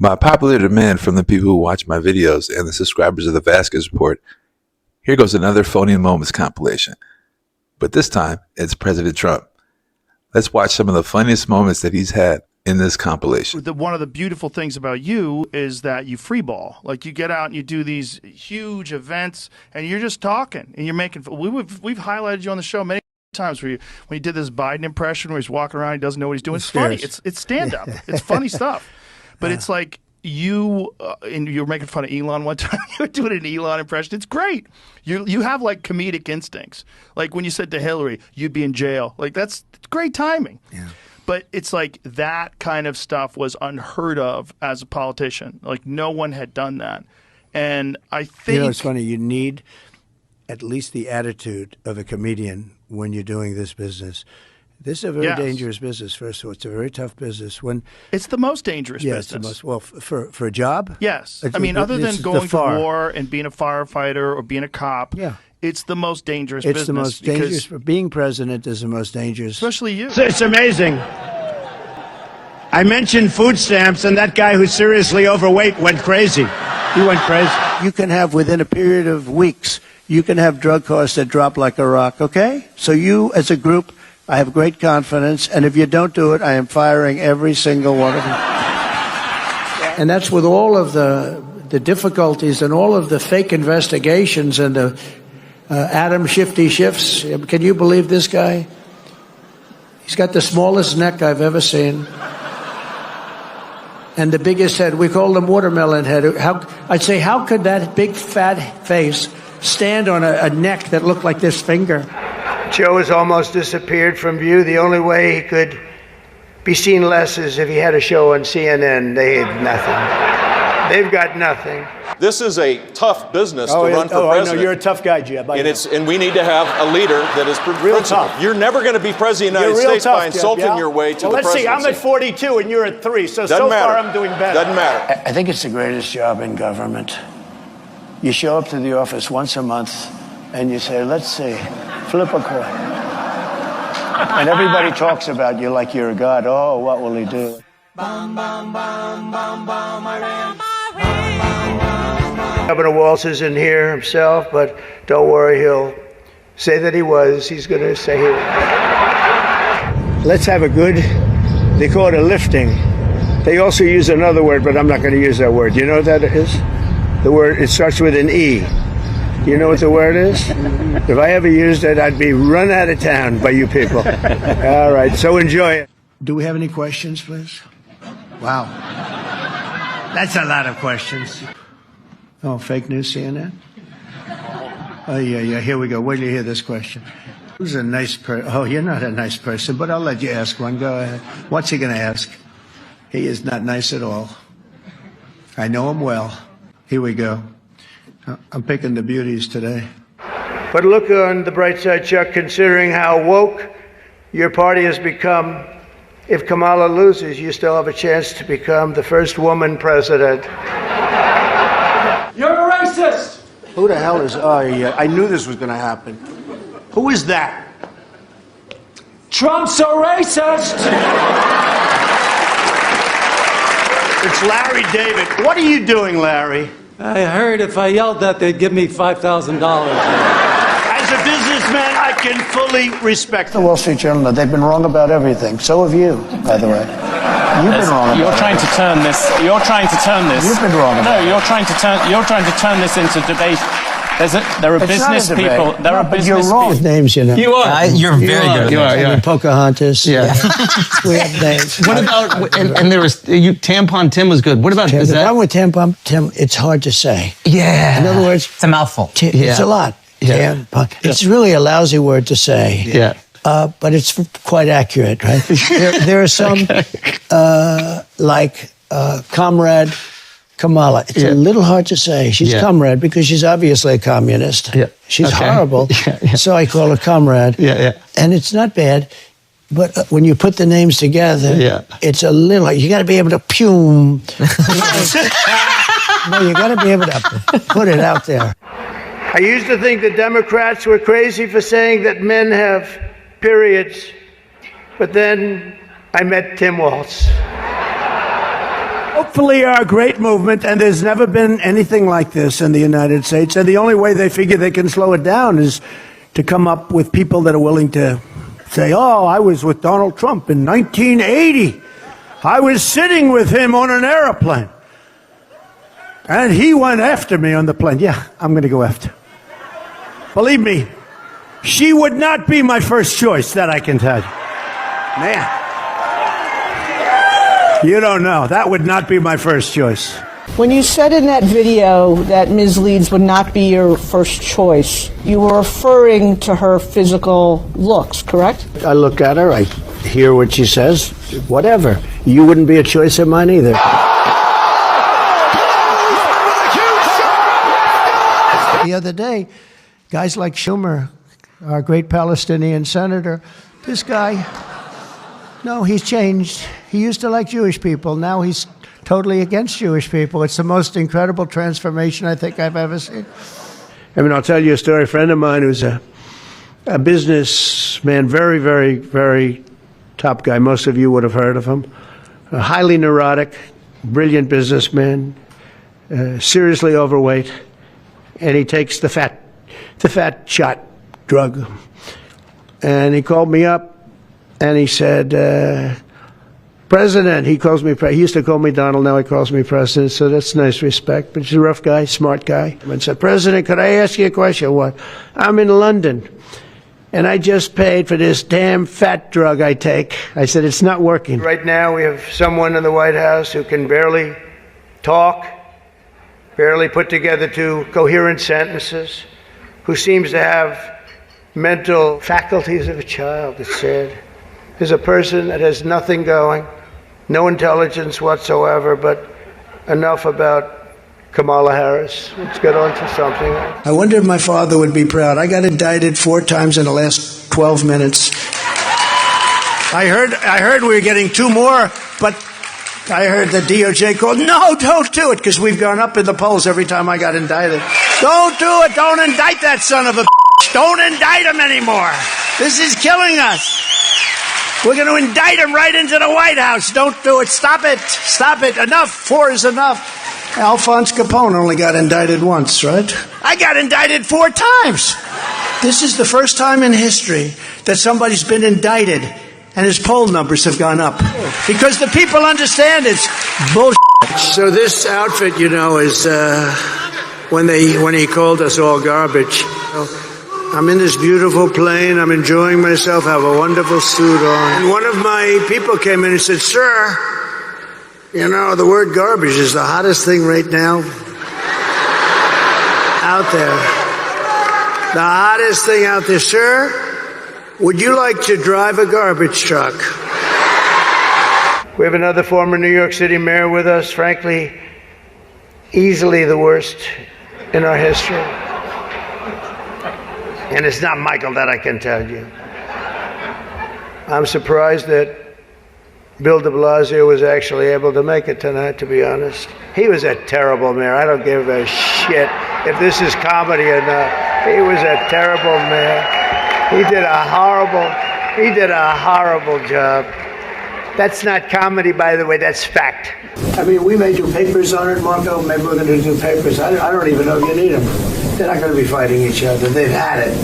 By popular demand from the people who watch my videos and the subscribers of the Vazquez Report, here goes another Phony Moments compilation. But this time, it's President Trump. Let's watch some of the funniest moments that he's had in this compilation. One of the beautiful things about you is that you freeball. Like, you get out and you do these huge events, and you're just talking, and you're making. We've highlighted you on the show many times when you did this Biden impression where he's walking around, he doesn't know what he's doing. It's funny. It's stand up. It's funny stuff. But it's like and you were making fun of Elon one time. You were doing an Elon impression. It's great. You have like comedic instincts. Like when you said to Hillary, "You'd be in jail." Like it's great timing. Yeah. But it's like that kind of stuff was unheard of as a politician. Like no one had done that. And I think it's funny. You need at least the attitude of a comedian when you're doing this business. This is a very dangerous business. First of all, it's a very tough business. It's the most dangerous business. It's the most, for a job? Yes. I mean, other than going to war and being a firefighter or being a cop, it's the most dangerous business. It's the most dangerous. Being president is the most dangerous. Especially you. It's amazing. I mentioned food stamps, and that guy who's seriously overweight went crazy. He went crazy. You can have, within a period of weeks, you can have drug costs that drop like a rock, okay? So you, as a group, I have great confidence, and if you don't do it, I am firing every single one of you. And that's with all of the difficulties and all of the fake investigations and the Adam Shifty Shifts. Can you believe this guy? He's got the smallest neck I've ever seen. And the biggest head. We call him watermelon head. I'd say, how could that big fat face stand on a neck that looked like this finger? Joe has almost disappeared from view. The only way he could be seen less is if he had a show on CNN. They had nothing. They've got nothing. This is a tough business to run for president. I know. You're a tough guy, Jeb. And we need to have a leader that is real tough. You're never going to be president of the United States by insulting your way to the presidency. Let's see. I'm at 42 and you're at 3. So far I'm doing better. Doesn't matter. I think it's the greatest job in government. You show up to the office once a month and you say, let's see, flip a coin. And everybody talks about you like you're a god. Oh, what will he do? Governor Walz is in here himself, but don't worry, he'll say that he was. He's going to say he was. Let's have a good, they call it a lifting. They also use another word, but I'm not going to use that word. You know what that is? The word, it starts with an E. You know what the word is? If I ever used it, I'd be run out of town by you people. All right, so enjoy it. Do we have any questions, please? Wow. That's a lot of questions. Oh, fake news CNN? Oh, yeah, here we go. Wait till you hear this question. Who's a nice person? Oh, you're not a nice person, but I'll let you ask one. Go ahead. What's he going to ask? He is not nice at all. I know him well. Here we go. I'm picking the beauties today. But look on the bright side, Chuck, considering how woke your party has become. If Kamala loses, you still have a chance to become the first woman president. You're a racist! Who the hell is... Oh, yeah, I knew this was going to happen. Who is that? Trump's a racist! It's Larry David. What are you doing, Larry? I heard if I yelled that, they'd give me $5,000. As a businessman, I can fully respect the Wall Street Journal. They've been wrong about everything. So have you, by the way. You've been wrong. You're trying to turn this. You're trying to turn this. You've been wrong. No, you're trying to turn this into debate. There are business people. There are business You're wrong with names, you know. You are. You're very good. You are. Yeah. Pocahontas. Yeah. We have names. What about? And there was Tampon Tim was good. What about? The problem with Tampon Tim, it's hard to say. Yeah. In other words, it's a mouthful. It's a lot. Yeah. Tampon. It's really a lousy word to say. Yeah. But it's quite accurate, right? there are some like Comrade Kamala. It's a little hard to say. She's comrade because she's obviously a communist. Yeah. She's horrible. So I call her comrade. And it's not bad. But when you put the names together, it's a little... You got to be able to No, you got to be able to put it out there. I used to think the Democrats were crazy for saying that men have periods. But then I met Tim Walz. hopefully our great movement, and there's never been anything like this in the United States, and the only way they figure they can slow it down is to come up with people that are willing to say, oh, I was with Donald Trump in 1980. I was sitting with him on an airplane. And he went after me on the plane. Yeah, I'm going to go after. Believe me, she would not be my first choice, that I can tell you. Man, you don't know. That would not be my first choice. When you said in that video that Ms. Leeds would not be your first choice, you were referring to her physical looks, correct? I look at her, I hear what she says, whatever. You wouldn't be a choice of mine either. The other day, guys like Schumer, our great Palestinian senator, this guy, no, he's changed. He used to like Jewish people. Now he's totally against Jewish people. It's the most incredible transformation I think I've ever seen. I mean, I'll tell you a story. A friend of mine who's a businessman, very, very, very top guy. Most of you would have heard of him. A highly neurotic, brilliant businessman, seriously overweight, and he takes the fat shot drug. And he called me up and he said, President, he calls me, he used to call me Donald, now he calls me President, so that's nice respect. But he's a rough guy, smart guy. And said, President, could I ask you a question? What? I'm in London, and I just paid for this damn fat drug I take. I said, it's not working. Right now we have someone in the White House who can barely talk, barely put together two coherent sentences, who seems to have mental faculties of a child, it's sad. There's a person that has nothing going, no intelligence whatsoever, but enough about Kamala Harris. Let's get on to something. I wonder if my father would be proud. I got indicted 4 times in the last 12 minutes. I heard we were getting 2 more, but I heard the DOJ called, no, don't do it, because we've gone up in the polls every time I got indicted. Don't do it. Don't indict that son of a bitch. Don't indict him anymore. This is killing us. We're going to indict him right into the White House. Don't do it. Stop it. Stop it. Enough. 4 is enough. Alphonse Capone only got indicted once, right? I got indicted 4 times. This is the first time in history that somebody's been indicted and his poll numbers have gone up. Because the people understand it's bullshit. So this outfit, you know, is when he called us all garbage. I'm in this beautiful plane. I'm enjoying myself. I have a wonderful suit on. And one of my people came in and said, sir, you know, the word garbage is the hottest thing right now out there. The hottest thing out there. Sir, would you like to drive a garbage truck? We have another former New York City mayor with us, frankly, easily the worst in our history. And it's not Michael, that I can tell you. I'm surprised that Bill de Blasio was actually able to make it tonight, to be honest. He was a terrible mayor. I don't give a shit if this is comedy or not. He was a terrible mayor. He did a horrible job. That's not comedy, by the way, that's fact. I mean, we may do papers on it, Marco. Maybe we're going to do papers. I don't even know if you need them. They're not going to be fighting each other. They've had it.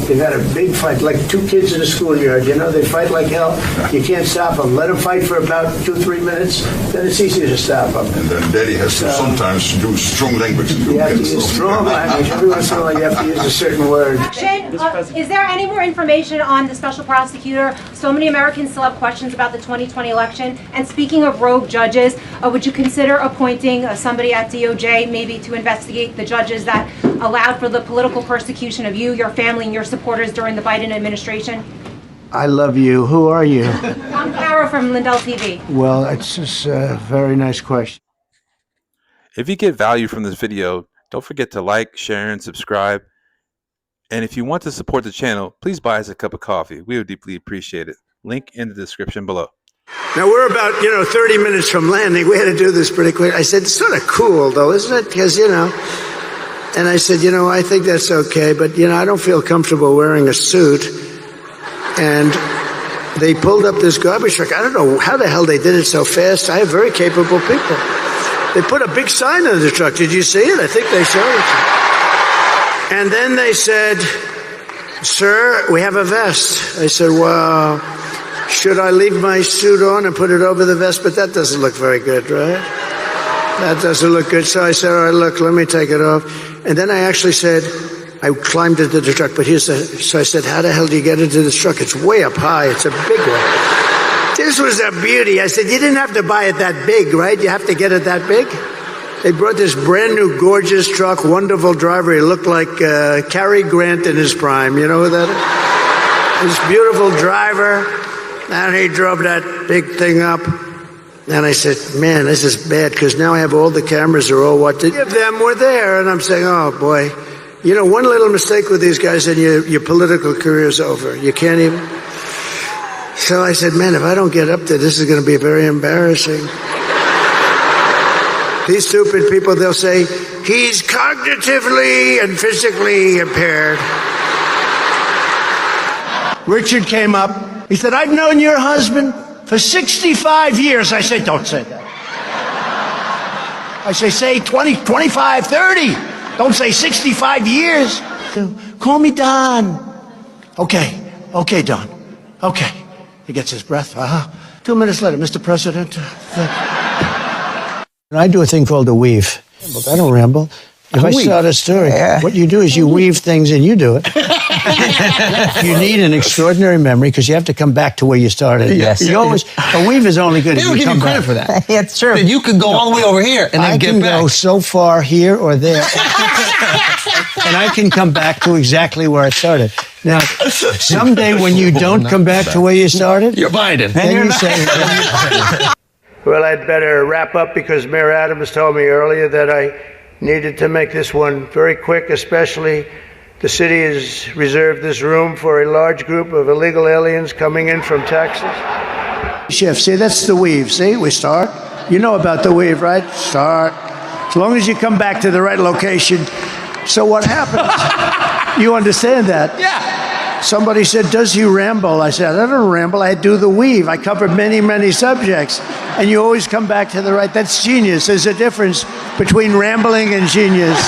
They've had a big fight, like 2 kids in a schoolyard. You know, they fight like hell. You can't stop them. Let them fight for about 2-3 minutes, then it's easier to stop them. And then Daddy has to sometimes use strong language. You have to use strong language. Every once in a while you have to use a certain word. Is there any more information on the special prosecutor? So many Americans still have questions about the 2020 election. And speaking of rogue judges, would you consider appointing somebody at DOJ maybe to investigate the judges that allowed for the political persecution of you, your family, and your supporters during the Biden administration? I love you. Who are you? I'm Kara from Lindell TV. Well, it's just a very nice question. If you get value from this video, don't forget to like, share, and subscribe. And if you want to support the channel, please buy us a cup of coffee. We would deeply appreciate it. Link in the description below. Now, we're about, 30 minutes from landing. We had to do this pretty quick. I said, it's sort of cool, though, isn't it? Because, and I said, I think that's okay, but, I don't feel comfortable wearing a suit. And they pulled up this garbage truck. I don't know how the hell they did it so fast. I have very capable people. They put a big sign on the truck. Did you see it? I think they showed it. And then they said, "Sir, we have a vest." I said, "Well, should I leave my suit on and put it over the vest?" But that doesn't look very good, right? That doesn't look good. So I said, "All right, look, let me take it off." And then I actually said, I climbed into the truck, but so I said, "How the hell do you get into this truck? It's way up high. It's a big one." This was a beauty. I said, "You didn't have to buy it that big, right? You have to get it that big?" They brought this brand new, gorgeous truck, wonderful driver. He looked like Cary Grant in his prime. You know who that is? This beautiful driver. And he drove that big thing up. And I said, "Man, this is bad, because now I have all the cameras are all what to give them were there." And I'm saying, "Oh, boy. You know, one little mistake with these guys and your political career is over. You can't even..." So I said, "Man, if I don't get up there, this is going to be very embarrassing." These stupid people, they'll say, "He's cognitively and physically impaired." Richard came up. He said, "I've known your husband for 65 years. I said, "Don't say that." I say 20, 25, 30. Don't say 65 years. "Call me Don." Okay, Don. Okay. He gets his breath. 2 minutes later, "Mr. President." I do a thing called a weave. I don't ramble. If I start a story, what you do is you weave things and you do it. You need an extraordinary memory because you have to come back to where you started. Yes. You always, a weave is only good if you come back. They don't give you credit for that. Yeah, it's true. You could go all the way over here and then get back. I can go so far here or there. And I can come back to exactly where I started. Now, someday when you don't come back to where you started, you're Biden. Then you say... Well, I'd better wrap up because Mayor Adams told me earlier that I needed to make this one very quick, especially the city has reserved this room for a large group of illegal aliens coming in from Texas. Chef, see, that's the weave. See, we start. You know about the weave, right? Start. As long as you come back to the right location. So what happens? You understand that? Yeah. Somebody said, "Does he ramble?" I said, "I don't ramble. I do the weave. I covered many, many subjects." And you always come back to the right. That's genius. There's a difference between rambling and genius.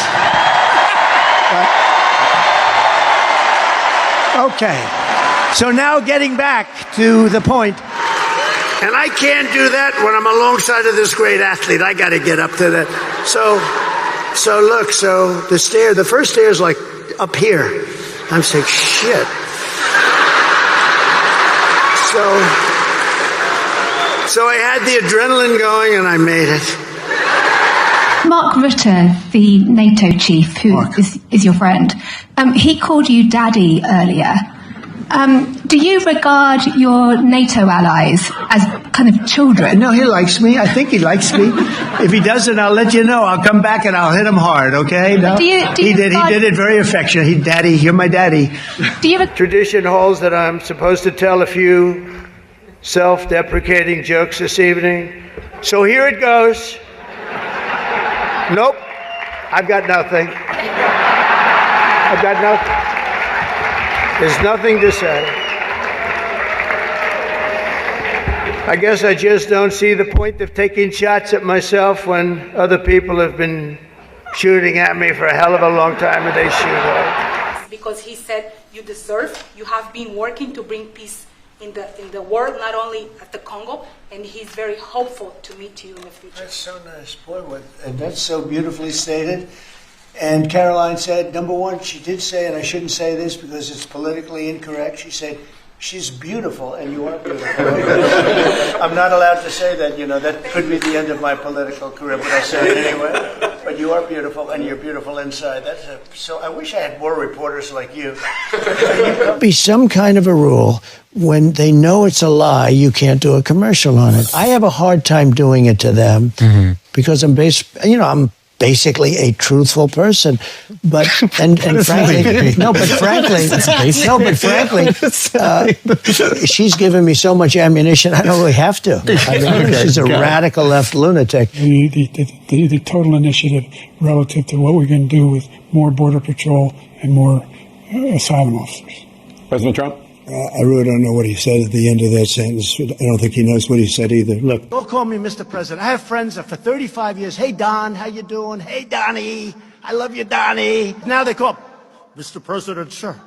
Okay. So now getting back to the point. And I can't do that when I'm alongside of this great athlete. I got to get up to that. So look, the first stair is like up here. I'm saying, shit. So I had the adrenaline going and I made it. Mark Rutte, the NATO chief, who is your friend, he called you daddy earlier. Do you regard your NATO allies as kind of children? No, he likes me. I think he likes me. If he doesn't, I'll let you know. I'll come back and I'll hit him hard, okay? No? He did it very affectionate. Daddy, you're my daddy. Tradition holds that I'm supposed to tell a few self-deprecating jokes this evening. So here it goes. Nope. I've got nothing. There's nothing to say. I guess I just don't see the point of taking shots at myself when other people have been shooting at me for a hell of a long time and they shoot hard. Because he said you have been working to bring peace in the world, not only at the Congo, and he's very hopeful to meet you in the future. That's so nice, boy, and that's so beautifully stated. And Caroline said, number one, she did say, and I shouldn't say this because it's politically incorrect, she said, she's beautiful, and you are beautiful. I'm not allowed to say that, that could be the end of my political career, but I say it anyway. But you are beautiful, and you're beautiful inside. So I wish I had more reporters like you. There could be some kind of a rule when they know it's a lie, you can't do a commercial on it. I have a hard time doing it to them because I'm basically a truthful person, but frankly, she's given me so much ammunition. I don't really have to. She's a radical left lunatic. The total initiative relative to what we're going to do with more border patrol and more asylum officers. President Trump. I really don't know what he said at the end of that sentence. I don't think he knows what he said either. Look. Don't call me Mr. President. I have friends that for 35 years, hey, Don, how you doing? Hey, Donnie. I love you, Donnie. Now they call Mr. President, sir.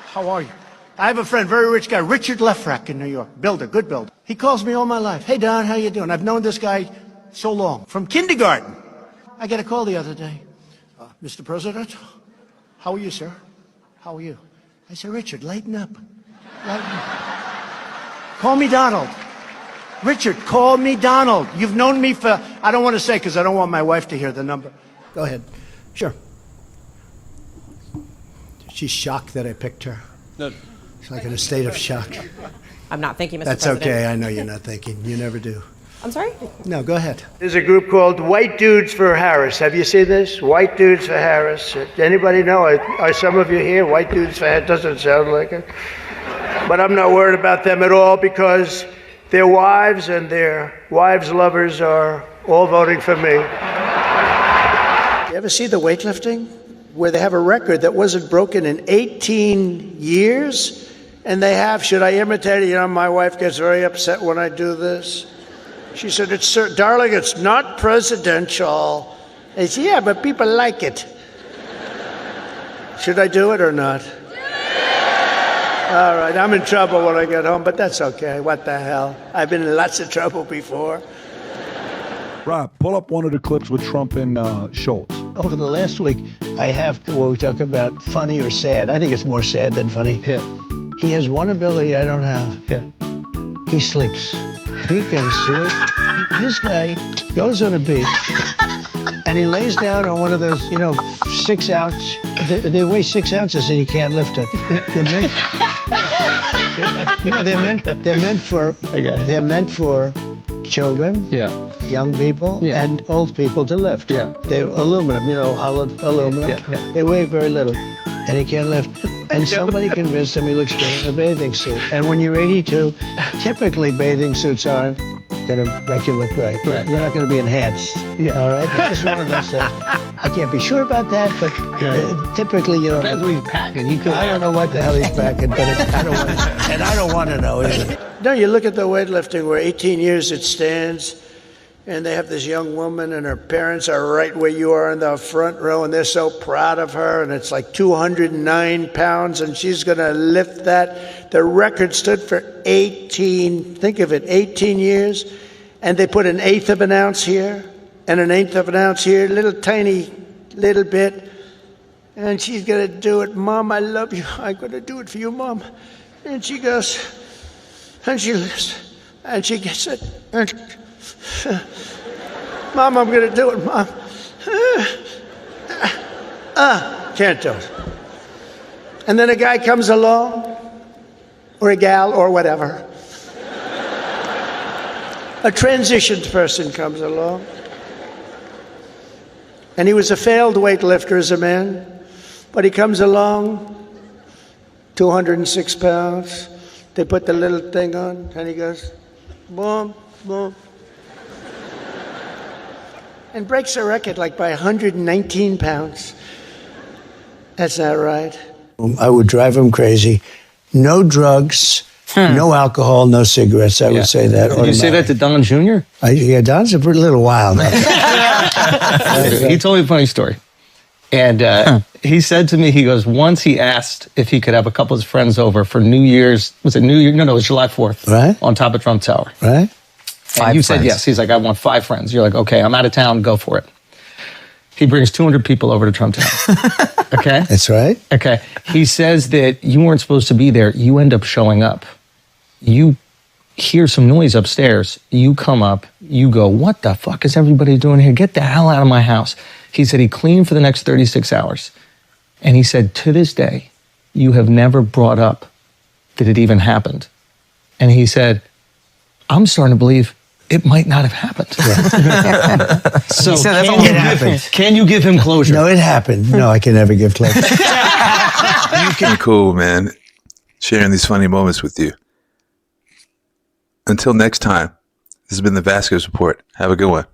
How are you? I have a friend, very rich guy, Richard Lefrak in New York. Builder, good builder. He calls me all my life. Hey, Don, how you doing? I've known this guy so long, from kindergarten. I got a call the other day. Mr. President, how are you, sir? How are you? I said, Richard, lighten up. Lighten up. Call me Donald. Richard, call me Donald. You've known me for, I don't want to say because I don't want my wife to hear the number. Go ahead. Sure. She's shocked that I picked her. No. She's like in a state of shock. I'm not thinking, Mr. That's President. okay. I know you're not thinking. You never do. I'm sorry? No, go ahead. There's a group called White Dudes for Harris. Have you seen this? White Dudes for Harris. Anybody know? Are some of you here? White Dudes for Harris. Doesn't sound like it. But I'm not worried about them at all because their wives and their wives' lovers are all voting for me. You ever see the weightlifting? Where they have a record that wasn't broken in 18 years? And they have, should I imitate it? You know, my wife gets very upset when I do this. She said, darling, it's not presidential. I said, yeah, but people like it. Should I do it or not? All right, I'm in trouble when I get home, but that's okay. What the hell? I've been in lots of trouble before. Rob, pull up one of the clips with Trump and Schultz. Over the last week, I have, when we talk about funny or sad, I think it's more sad than funny. Yeah. He has one ability I don't have. Yeah. He sleeps. He can sleep. This guy goes on a beach and he lays down on one of those, 6 ounce. They weigh 6 ounces and he can't lift it. They're meant for children, young people, and old people to lift. Yeah. They're aluminum, aluminum. Yeah. They weigh very little, and he can't lift. And somebody convinced him he looks good in a bathing suit. And when you're 82, typically bathing suits aren't going to make you look right. You're not going to be enhanced. Yeah. All right? It's just one of those things. I can't be sure about that, but typically, Depends what he's packing. I don't know what the hell he's packing, but I don't want to know either. No, you look at the weightlifting where 18 years it stands, and they have this young woman, and her parents are right where you are in the front row, and they're so proud of her, and it's like 209 pounds, and she's going to lift that. The record stood for 18, think of it, 18 years, and they put an eighth of an ounce here, and an eighth of an ounce here, little tiny little bit, and she's going to do it. Mom, I love you. I'm going to do it for you, Mom. And she goes, and she lifts, and she gets it, and Mom, I'm going to do it, Mom. Can't do it. And then a guy comes along, or a gal, or whatever. A transitioned person comes along. And he was a failed weightlifter as a man, but he comes along, 206 pounds. They put the little thing on, and he goes, boom, boom. And breaks the record like by 119 pounds. That's not right. I would drive him crazy. No drugs, no alcohol, no cigarettes. I would say that. Did you say that to Don Jr.? Yeah, Don's a little wild. He told me a funny story. And he said to me, he goes, once he asked if he could have a couple of his friends over for New Year's, was it New Year? No, it was July 4th. Right. On top of Trump Tower. Right. And you said yes. He's like, I want 5 friends. You're like, okay, I'm out of town. Go for it. He brings 200 people over to Trump Tower. Okay? That's right. Okay. He says that you weren't supposed to be there. You end up showing up. You hear some noise upstairs. You come up. You go, what the fuck is everybody doing here? Get the hell out of my house. He said he cleaned for the next 36 hours. And he said, to this day, you have never brought up that it even happened. And he said, I'm starting to believe it might not have happened. So can you give him closure? No, it happened. No, I can never give closure. Cool, man. Sharing these funny moments with you. Until next time, this has been the Vazquez Report. Have a good one.